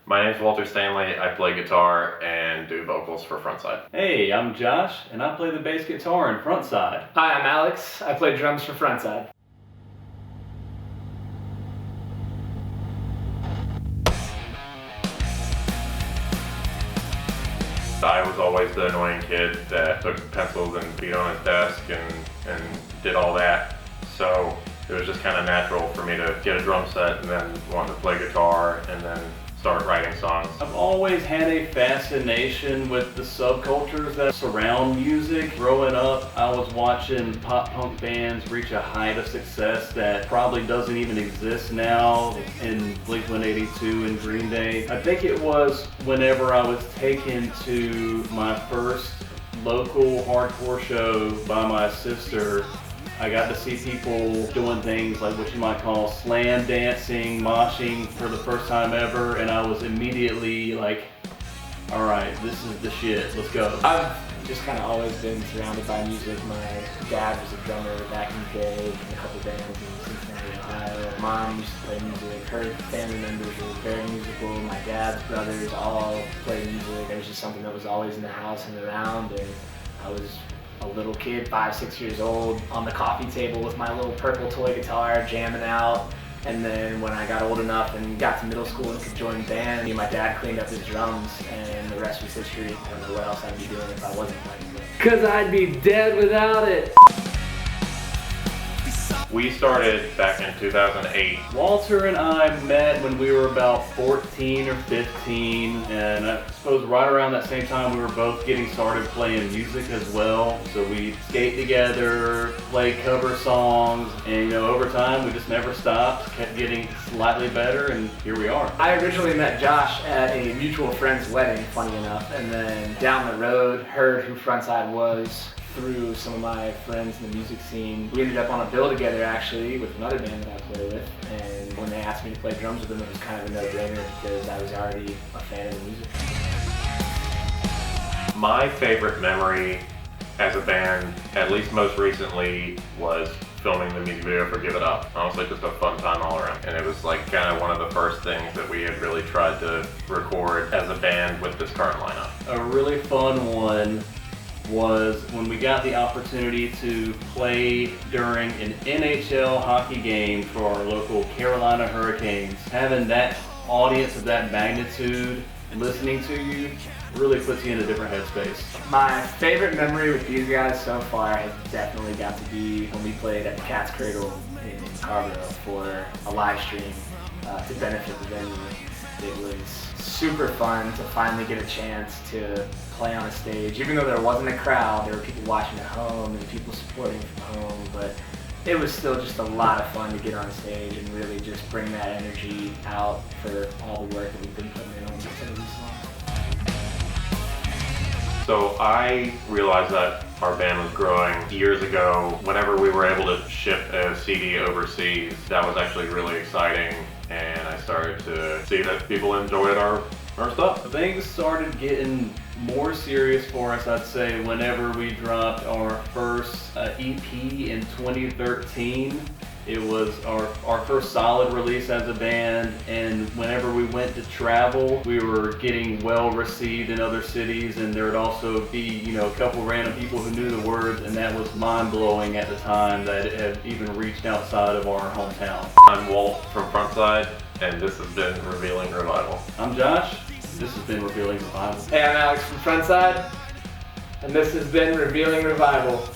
My name's Walter Stanley. I play guitar and do vocals for Frontside. Hey, I'm Josh, and I play the bass guitar in Frontside. Hi, I'm Alex. I play drums for Frontside. I was always the annoying kid that took pencils and beat on his desk and did all that. So it was just kind of natural for me to get a drum set and then want to play guitar and then start writing songs. I've always had a fascination with the subcultures that surround music. Growing up, I was watching pop punk bands reach a height of success that probably doesn't even exist now in Blink-182 and Green Day. I think it was whenever I was taken to my first local hardcore show by my sister. I got to see people doing things like what you might call slam dancing, moshing for the first time ever, and I was immediately like, all right, this is the shit, let's go. I've just kind of always been surrounded by music. My dad was a drummer back in the day in a couple bands in Cincinnati, Ohio. Mom used to play music. Her family members were very musical. My dad's brothers all played music. It was just something that was always in the house and around, and I was a little kid, 5, 6 years old, on the coffee table with my little purple toy guitar, jamming out. And then when I got old enough and got to middle school and could join band, me and my dad cleaned up his drums, and the rest was history. I don't know what else I'd be doing if I wasn't playing music. 'Cause I'd be dead without it. We started back in 2008. Walter and I met when we were about 14 or 15, and I suppose right around that same time we were both getting started playing music as well. So we'd skate together, play cover songs, and over time we just never stopped, kept getting slightly better, and here we are. I originally met Josh at a mutual friend's wedding, funny enough, and then down the road heard who Frontside was through some of my friends in the music scene. We ended up on a bill together actually with another band that I play with, and when they asked me to play drums with them, it was kind of a no-brainer because I was already a fan of the music. My favorite memory as a band, at least most recently, was filming the music video for Give It Up. Honestly, just a fun time all around. And it was like kind of one of the first things that we had really tried to record as a band with this current lineup. A really fun one was when we got the opportunity to play during an NHL hockey game for our local Carolina Hurricanes. Having that audience of that magnitude listening to you really puts you in a different headspace. My favorite memory with these guys so far has definitely got to be when we played at the Cat's Cradle in Carville for a live stream to benefit the venue. It was super fun to finally get a chance to play on a stage. Even though there wasn't a crowd, there were people watching at home and people supporting from home, but it was still just a lot of fun to get on stage and really just bring that energy out for all the work that we've been putting in on some of these songs. So I realized that our band was growing years ago. Whenever we were able to ship a CD overseas, that was actually really exciting, and I started to see that people enjoyed our stuff. Things started getting more serious for us, I'd say, whenever we dropped our first EP in 2013. It was our first solid release as a band, and whenever we went to travel, we were getting well received in other cities, and there would also be, a couple random people who knew the words, and that was mind-blowing at the time that it had even reached outside of our hometown. I'm Walt from Frontside, and this has been Revealing Revival. I'm Josh. This has been Revealing Revival. Hey, I'm Alex from Frontside, and this has been Revealing Revival.